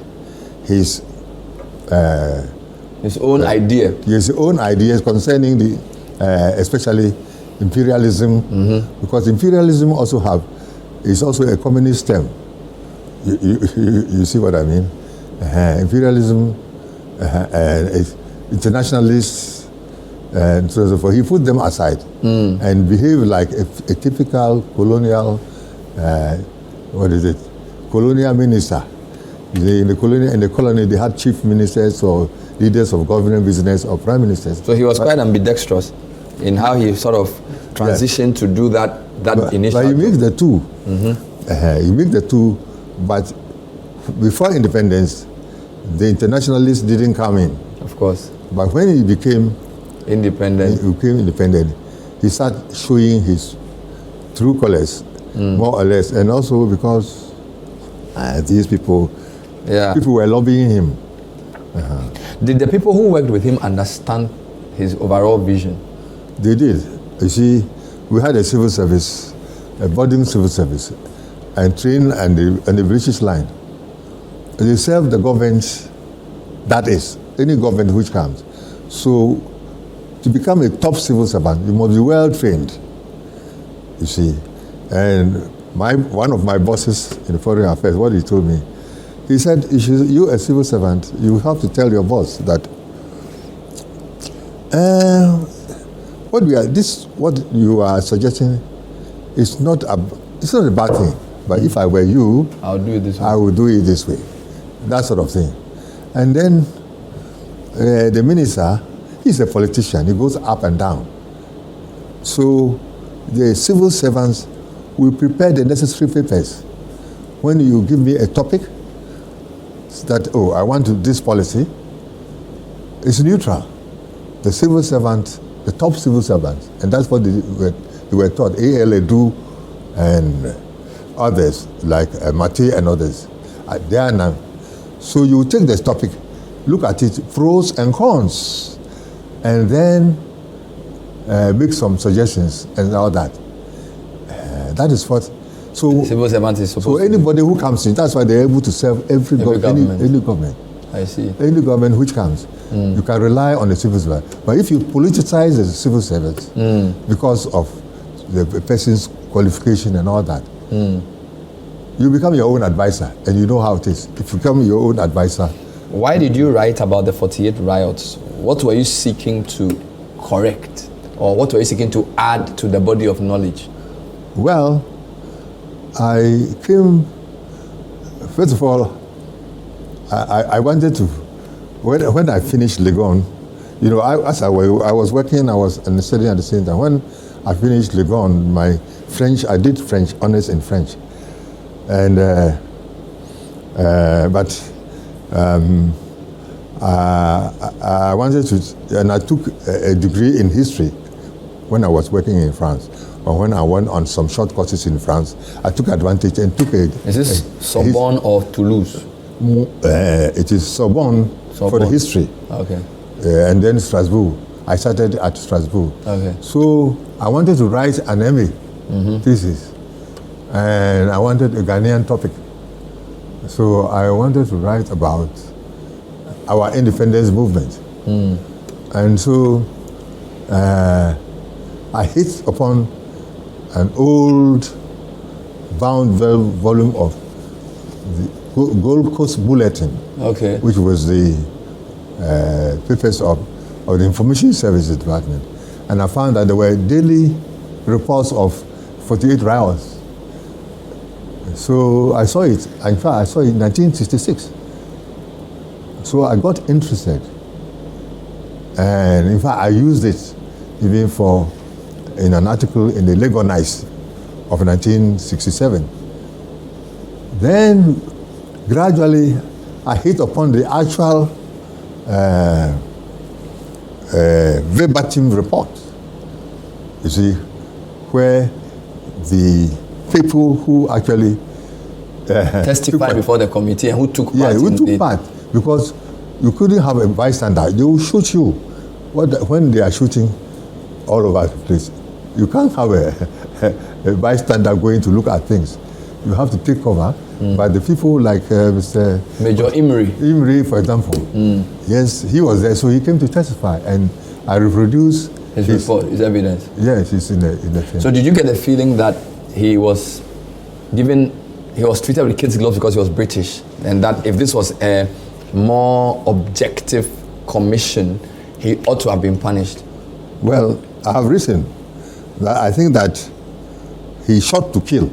Speaker 4: his
Speaker 1: own idea.
Speaker 4: His own ideas concerning especially imperialism, because imperialism is also a communist term. You see what I mean? Imperialism, internationalists, and so on and so forth. He put them aside and behaved like a typical colonial, colonial minister. In the colony, they had chief ministers or leaders of government, business, or prime ministers.
Speaker 1: So he was quite ambidextrous in how he sort of transitioned to do that initial.
Speaker 4: But you mix the two. Mm-hmm. You mix the two, but before independence, the internationalists didn't come in.
Speaker 1: Of course.
Speaker 4: But when he became independent, he started showing his true colors, more or less, and also because these people were lobbying him.
Speaker 1: Did the people who worked with him understand his overall vision?
Speaker 4: They did. You see, we had a civil service, a boarding civil service, and train and the British line. They serve the government, that is, any government which comes. So, to become a top civil servant, you must be well trained, you see. And one of my bosses in foreign affairs, what he told me, he said, you a civil servant, you have to tell your boss that what you are suggesting is not a bad thing. But if I were you,
Speaker 1: I'll do it this way.
Speaker 4: I would do it this way. That sort of thing. And then the minister, he's a politician. He goes up and down. So the civil servants will prepare the necessary papers. When you give me a topic, that, I want to this policy, it's neutral. The civil servant, the top civil servants, and that's what they were taught, ALA do, and others, like Mate and others. They are now. So you take this topic, look at it, pros and cons, and then make some suggestions and all that. That is what. So
Speaker 1: civil servant is supposed.
Speaker 4: So anybody who comes in, that's why they're able to serve every government. Any government.
Speaker 1: I see.
Speaker 4: Any government which comes, you can rely on the civil servant. But if you politicize the civil servants because of the person's qualification and all that, you become your own advisor, and you know how it is. If you become your own advisor.
Speaker 1: Why did you write about the 48 riots? What were you seeking to correct, or what were you seeking to add to the body of knowledge?
Speaker 4: Well, I came. First of all, I wanted to. When I finished Legon, as I was working, I was studying at the same time. When I finished Legon, my French, I did French, honors in French. And, I wanted to, and I took a degree in history when I was working in France. Or when I went on some short courses in France, I took advantage and took a...
Speaker 1: Is this Sorbonne or Toulouse?
Speaker 4: It is Sorbonne for the history.
Speaker 1: Okay.
Speaker 4: And then Strasbourg. I started at Strasbourg.
Speaker 1: Okay.
Speaker 4: So I wanted to write an MA thesis. And I wanted a Ghanaian topic. So I wanted to write about our independence movement. And so I hit upon an old bound volume of the Gold Coast Bulletin, which was the papers of the Information Services Department. And I found that there were daily reports of 48 riots. So I saw it. In fact, I saw it in 1966. So I got interested. And in fact, I used it even in an article in the Legonize of 1967. Then, gradually, I hit upon the actual verbatim report, you see, where the people who actually
Speaker 1: testified before the committee and who took part.
Speaker 4: Yeah, who took part, because you couldn't have a bystander. They will shoot you when they are shooting all over the place. You can't have a bystander going to look at things. You have to take cover. But the people like Mr.
Speaker 1: Major
Speaker 4: Imri, for example, yes, he was there, so he came to testify, and I reproduced
Speaker 1: his report, his evidence.
Speaker 4: Yes, it's in the thing.
Speaker 1: So did you get the feeling that he was treated with kids' gloves because he was British, and that if this was a more objective commission, he ought to have been punished?
Speaker 4: Well, I have written that I think that he shot to kill.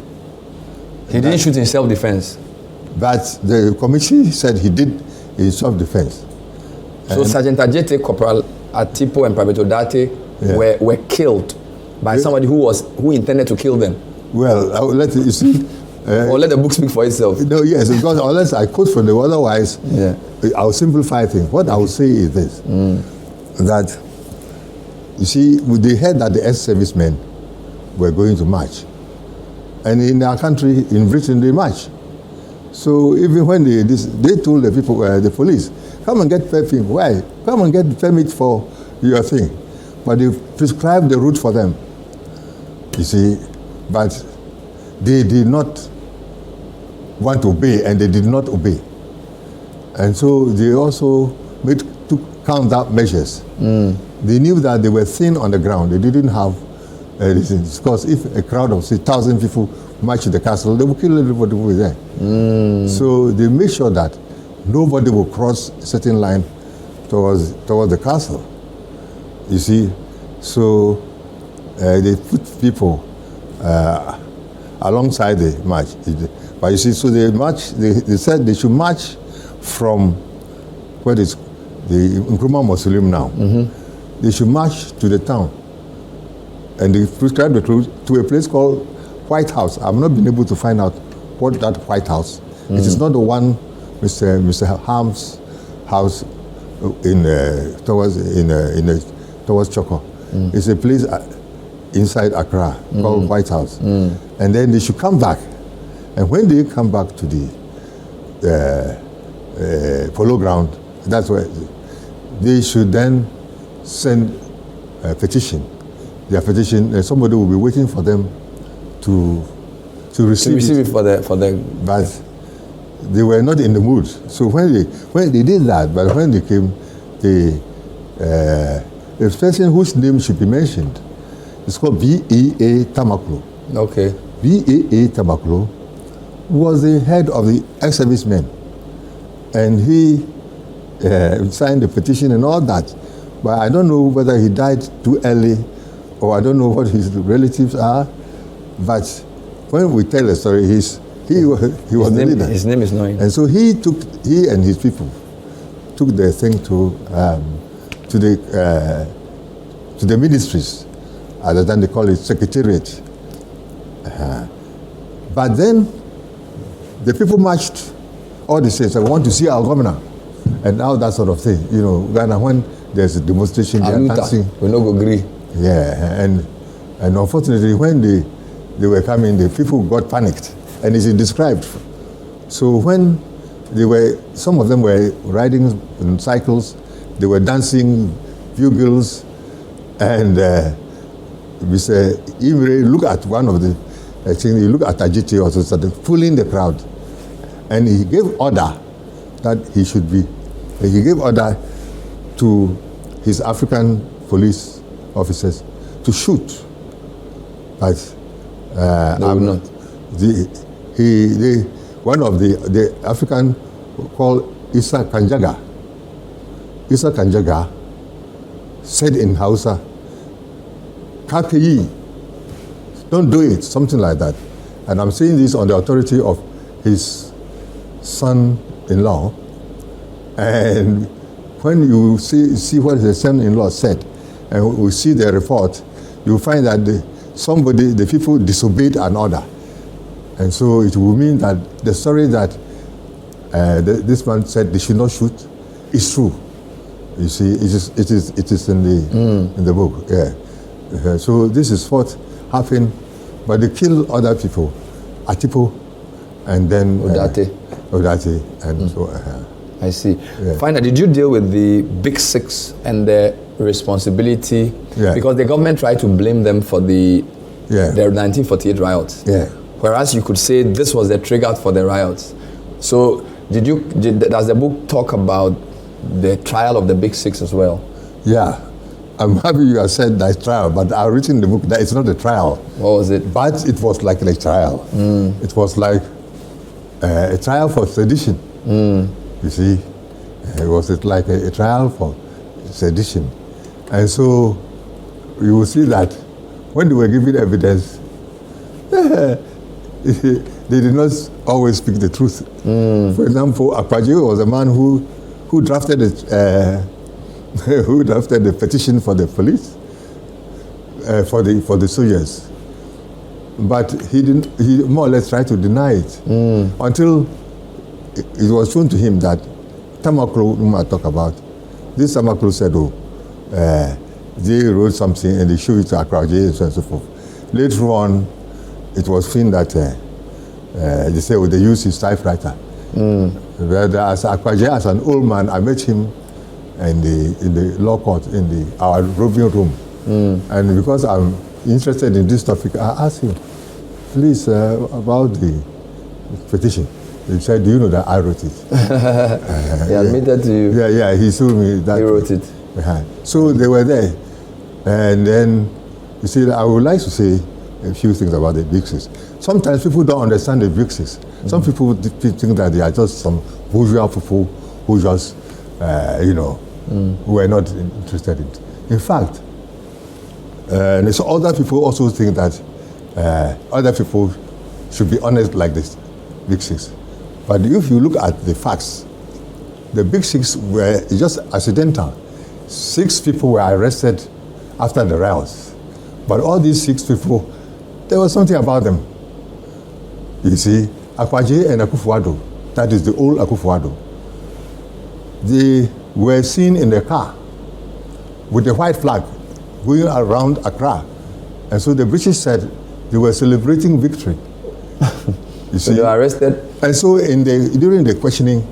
Speaker 1: He didn't shoot in self-defense.
Speaker 4: But the committee said he did in self-defense.
Speaker 1: So Sergeant Ajete, Corporal Atipo, and Private Odate were killed by somebody who intended to kill them.
Speaker 4: Well, I'll let you see.
Speaker 1: Or let the book speak for itself.
Speaker 4: No, yes, because unless I quote from them, otherwise, I'll simplify things. What I will say is this: that you see, they heard that the ex-servicemen were going to march, and in our country, in Britain, they march. So even when they told the people, the police, come and get permit. Why? Come and get permit for your thing. But they prescribed the route for them. You see, but they did not want to obey, and they did not obey. And so they also took countermeasures. They knew that they were thin on the ground. They didn't have because if a crowd of, say, 1,000 people march to the castle, they will kill everybody who is there. So they made sure that nobody will cross a certain line towards the castle. You see, so they put people alongside the march. But you see, so they march. They said they should march from what is the Nkrumah Mausoleum now. They should march to the town, and they prescribed the route to a place called White House. I've not been able to find out what that White House. It is not the one Mr. Ham's house towards Choko. It's a place inside Accra called White House. And then they should come back. And when they come back to the polo ground, that's where they should then send a petition. Their petition, and somebody will be waiting for them to receive
Speaker 1: it for the.
Speaker 4: But they were not in the mood. So when they did that, but when they came, the person whose name should be mentioned is called B.E.A. Tamaklo.
Speaker 1: Okay.
Speaker 4: B.E.A. Tamaklo was the head of the ex-servicemen, and he signed the petition and all that. But I don't know whether he died too early, or I don't know what his relatives are. But when we tell the story, he was the leader.
Speaker 1: His name is known.
Speaker 4: And so he and his people took the thing to the ministries. At the time they call it secretariat. But then the people marched. All the states, I want to see our governor, and all that sort of thing. You know, Ghana, when there's a demonstration, they are dancing.
Speaker 1: We no go agree.
Speaker 4: Yeah, and unfortunately, when they were coming, the people got panicked, and it's described. So when some of them were riding on cycles, they were dancing, bugles, and Mr. Imre looked at one of the things. He looked at Ajiti also, started pulling the crowd, and he gave order that he gave order to his African police officers to shoot, but
Speaker 1: they will not.
Speaker 4: One of the African called Isa Kanjaga said in Hausa, Kakeyi, don't do it, something like that. And I'm saying this on the authority of his son-in-law. And when you see what the son-in-law said, and we see the report, you find that the people disobeyed an order. And so it will mean that the story that this man said they should not shoot is true. You see, it is in the book. Yeah. So this is what happened, but they killed other people, Atipo, and then Odate, and so.
Speaker 1: I see. Yeah. Finally, did you deal with the Big Six and their responsibility?
Speaker 4: Yeah.
Speaker 1: Because the government tried to blame them for the 1948 riots.
Speaker 4: Yeah.
Speaker 1: Whereas you could say this was the trigger for the riots. So does the book talk about the trial of the Big Six as well?
Speaker 4: Yeah. I'm happy you have said that trial, but I've written in the book that it's not a trial.
Speaker 1: What was it?
Speaker 4: But it was like a trial. It was like a trial for sedition. You see, it was like a trial for sedition. And so you will see that when they were giving evidence, they did not always speak the truth. For example, Akwaji was a man who drafted who drafted the petition for the police, for the soldiers. But he more or less tried to deny it until it was shown to him that Tamaklo, whom I talk about, this Tamaklo said, they wrote something and they showed it to Akraje and so on and so forth. Later on, it was seen that they said, they used his typewriter. As Akraje, as an old man, I met him in the law court, in our roving room. And because I'm interested in this topic, I asked him, please, about the petition. He said, do you know that I wrote it?
Speaker 1: He admitted to you.
Speaker 4: Yeah, he told me that.
Speaker 1: He wrote it.
Speaker 4: So they were there. And then, you see, I would like to say a few things about the Big Six. Sometimes people don't understand the Big Six. Some people think that they are just some bourgeois people who just, who are not interested in it. In fact, so other people also think that other people should be honest like this Big Six. But if you look at the facts, the Big Six were just accidental. 6 people were arrested after the riots. But all these 6 people, there was something about them. You see, Akwaje and Akufo-Addo, that is the old Akufo-Addo, they were seen in the car with the white flag going around Accra. And so the British said they were celebrating victory. You see?
Speaker 1: So they were arrested?
Speaker 4: And so during the questioning,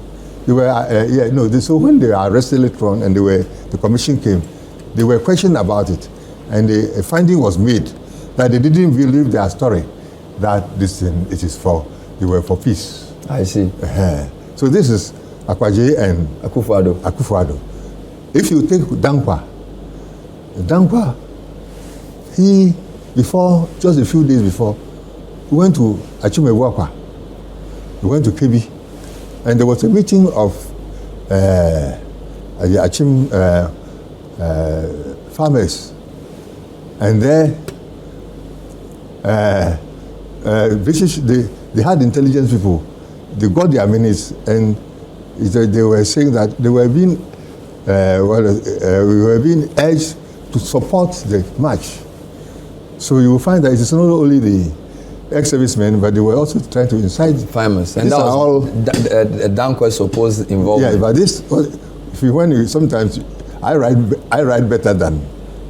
Speaker 4: they were, so when they were arrested later on and the commission came, they were questioned about it. And a finding was made that they didn't believe their story, that this thing, they were for peace.
Speaker 1: I see.
Speaker 4: So this is Akwaje and
Speaker 1: Akufo-Addo.
Speaker 4: If you take Dankwa, he, just a few days before, he went to Achimewakwa, he went to Kebi, and there was a meeting of the Achim farmers, and there, British, they had intelligence people, they got their minutes, and they were saying that they were being, we were being urged to support the march. So you will find that it is not only the ex-servicemen, but they were also trying to incite
Speaker 1: farmers. And that was all Dankwa's supposed involvement.
Speaker 4: Yeah, but this, sometimes I write better than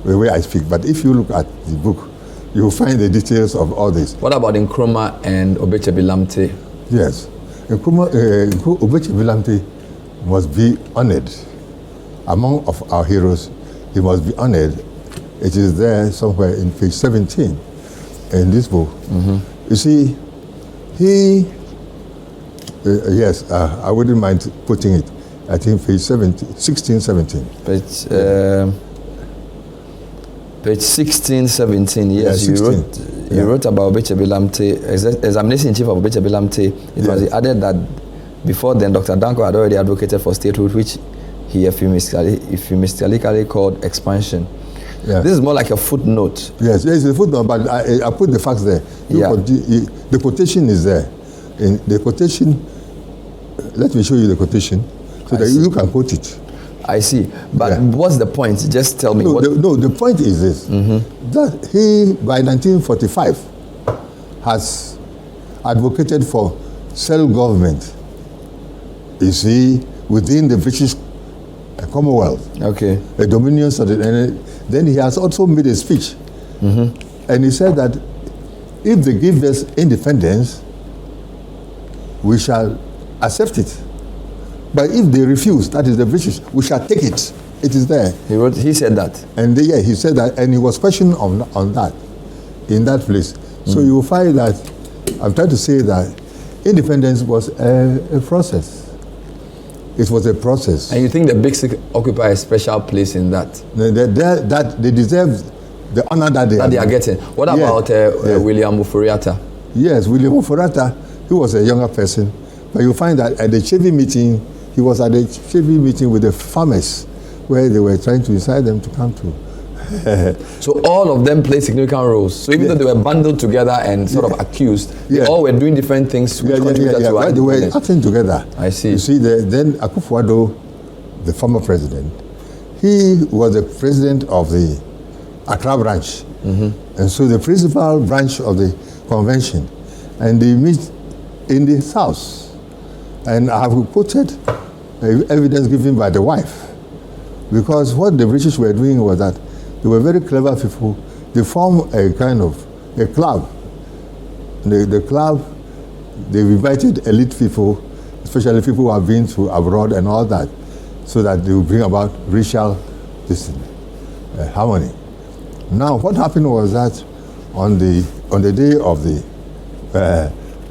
Speaker 4: the way I speak. But if you look at the book, you will find the details of all this.
Speaker 1: What about Nkrumah and Obeche-Bilamte?
Speaker 4: Yes, Obeche-Bilamte must be honored. Among of our heroes, he must be honored. It is there somewhere in page 17 in this book. You see, I wouldn't mind putting it, I think page 16, 17.
Speaker 1: Page 16, 17, yes,
Speaker 4: yeah, 16.
Speaker 1: You wrote about Obeche-Bilamte, examination chief of Obeche-Bilamte. It was added that before then, Dr. Dankwa had already advocated for statehood, which he euphemistically called expansion. Yeah. This is more like a footnote.
Speaker 4: Yes, it's a footnote, but I put the facts there. The quotation is there. In the quotation, let me show you the quotation so that you can quote it.
Speaker 1: I see. But what's the point? Just tell me.
Speaker 4: The point is this, that he, by 1945, has advocated for self-government, you see, within the British Commonwealth.
Speaker 1: Okay.
Speaker 4: The dominions of the... Then he has also made a speech, and he said that if they give us independence, we shall accept it. But if they refuse, that is the British, we shall take it. It is there.
Speaker 1: He said that.
Speaker 4: And he said that, and he was questioned on that, in that place. So you will find that, I'm trying to say that independence was a process. It was a process.
Speaker 1: And you think the Big Six occupy a special place in that?
Speaker 4: That they deserve the honor that they are getting.
Speaker 1: What about William Oforiatta?
Speaker 4: Yes, William Oforiatta, he was a younger person. But you find that at the Chevy meeting, he was at the Chevy meeting with the farmers, where they were trying to incite them to come to.
Speaker 1: So all of them played significant roles. So even though they were bundled together and sort of accused, they all were doing different things which contributed to
Speaker 4: our independence. They were acting together.
Speaker 1: I see.
Speaker 4: You see, then Akufo-Addo, the former president, he was the president of the Accra branch. And so the principal branch of the convention, and they meet in the South. And I have quoted evidence given by the wife, because what the British were doing was that they were very clever people. They formed a kind of a club. The club, they invited elite people, especially people who have been to abroad and all that, so that they would bring about racial harmony. Now, what happened was that on the day of the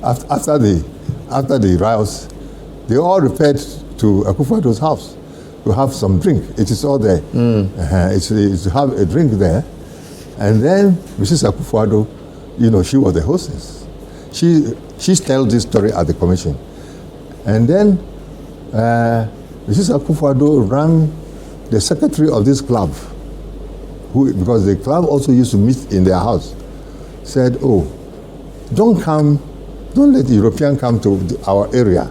Speaker 4: after the riots, they all repaired to Akufo-Addo's house to have some drink. It is all there. It's to have a drink there, and then Mrs. Akufo-Addo, you know, she was the hostess. She tells this story at the commission, and then Mrs. Akufo-Addo rang the secretary of this club, because the club also used to meet in their house, said, "Oh, don't let the European come to our area,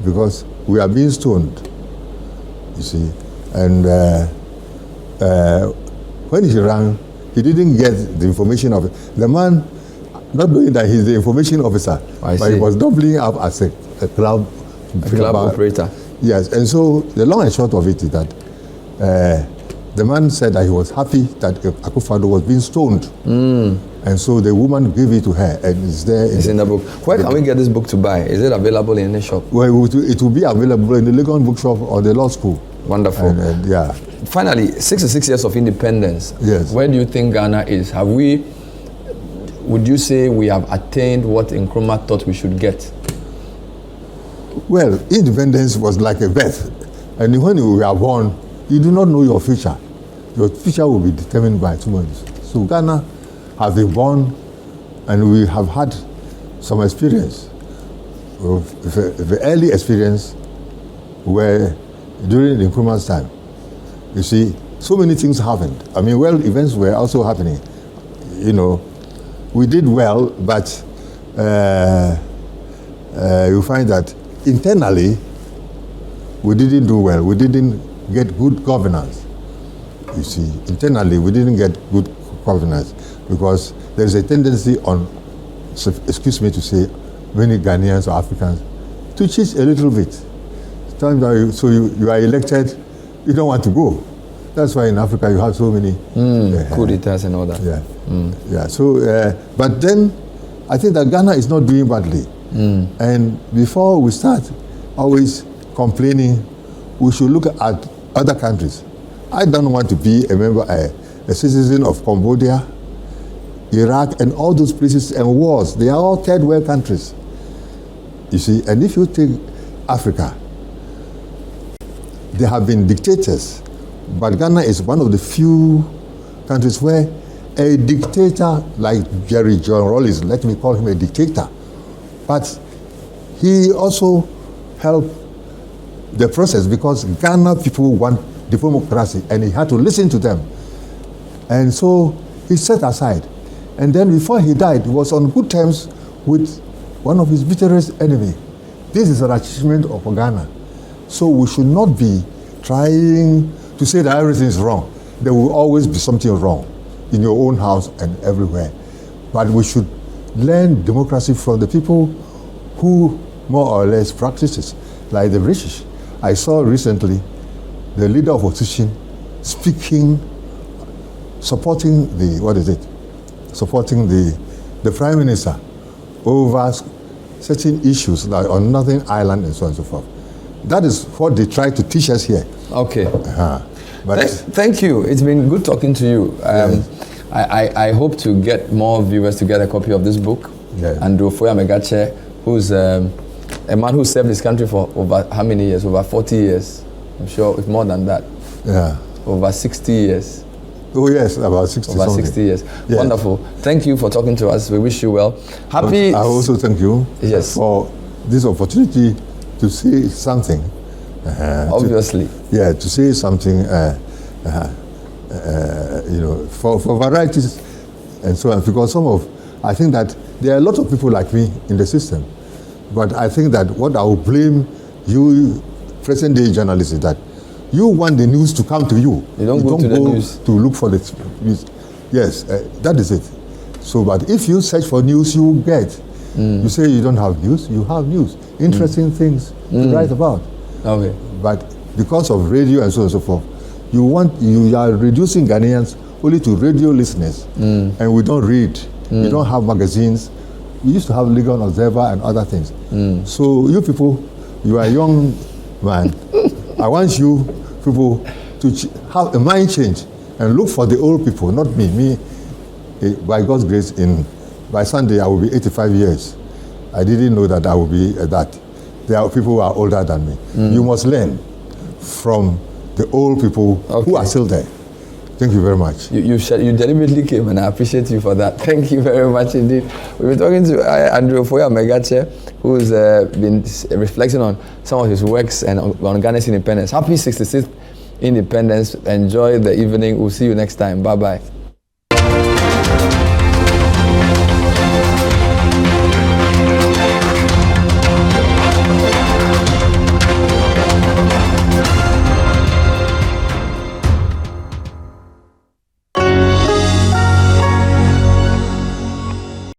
Speaker 4: because we are being stoned." You see, and when he rang, he didn't get the information of it. The man, not knowing that he's the information officer, but he was doubling up as a club
Speaker 1: operator.
Speaker 4: Yes, and so the long and short of it is that the man said that he was happy that Akufo-Addo was being stoned. And so the woman gave it to her, and it's there.
Speaker 1: It's in the book. Where can we get this book to buy? Is it available in any shop?
Speaker 4: Well, it will be available in the Legon bookshop or the law school.
Speaker 1: Wonderful.
Speaker 4: And, yeah.
Speaker 1: Finally, 66 years of independence.
Speaker 4: Yes.
Speaker 1: Where do you think Ghana is? Would you say we have attained what Nkrumah thought we should get?
Speaker 4: Well, independence was like a birth. And when you are born, you do not know your future. Your future will be determined by tomorrow. So Ghana has been born, and we have had some experience. The early experience were during Nkrumah's time. You see, so many things happened. I mean, well, events were also happening. You know, we did well, but you find that internally, we didn't do well. We didn't get good governance. You see, internally, we didn't get good governance because there's a tendency on, excuse me to say, many Ghanaians or Africans to cheat a little bit. So you are elected, you don't want to go. That's why in Africa you have so many
Speaker 1: coup d'etats and all that.
Speaker 4: Yeah, yeah. So, but then I think that Ghana is not doing badly. And before we start always complaining, we should look at other countries. I don't want to be a citizen of Cambodia, Iraq, and all those places and wars. They are all third world countries. You see, and if you take Africa, there have been dictators, but Ghana is one of the few countries where a dictator like Jerry John Rawlings, let me call him a dictator, but he also helped the process because Ghana people want democracy and he had to listen to them. And so he set aside. And then before he died, he was on good terms with one of his bitterest enemies. This is an achievement of Ghana. So we should not be trying to say that everything is wrong. There will always be something wrong in your own house and everywhere. But we should learn democracy from the people who more or less practice it, like the British. I saw recently the leader of opposition speaking, supporting the prime minister over certain issues like on Northern Ireland and so on and so forth. That is what they try to teach us here.
Speaker 1: Okay.
Speaker 4: But
Speaker 1: thank you. It's been good talking to you. I hope to get more viewers to get a copy of this book.
Speaker 4: Yeah.
Speaker 1: And Ofoya Megache, who's a man who served his country for over how many years? Over 40 years. I'm sure it's more than that.
Speaker 4: Yeah.
Speaker 1: Over 60 years.
Speaker 4: Oh yes, about 60
Speaker 1: Over
Speaker 4: something.
Speaker 1: 60 years.
Speaker 4: Yeah.
Speaker 1: Wonderful. Thank you for talking to us. We wish you well. Happy.
Speaker 4: I also thank you for this opportunity to say something.
Speaker 1: Obviously.
Speaker 4: To say something, for varieties and so on. Because I think that there are a lot of people like me in the system. But I think that what I will blame you, present day journalists, is that You want the news to come to you.
Speaker 1: You don't go to the news
Speaker 4: to look for the news. Yes, that is it. So, but if you search for news, you will get. You say you don't have news, you have news. Interesting things to write about.
Speaker 1: Okay.
Speaker 4: But because of radio and so on and so forth, you are reducing Ghanaians only to radio listeners. And we don't read. We don't have magazines. We used to have Legal Observer and other things. So you people, you are a young man. I want you people to have a mind change and look for the old people, not me. Me, by God's grace, by Sunday I will be 85 years. I didn't know that I would be that. There are people who are older than me. You must learn from the old people who are still there. Thank you very much.
Speaker 1: You deliberately came, and I appreciate you for that. Thank you very much indeed. We've been talking to Andrew Ofoya Megache, who's been reflecting on some of his works and on Ghana's independence. Happy 66th independence. Enjoy the evening. We'll see you next time. Bye-bye.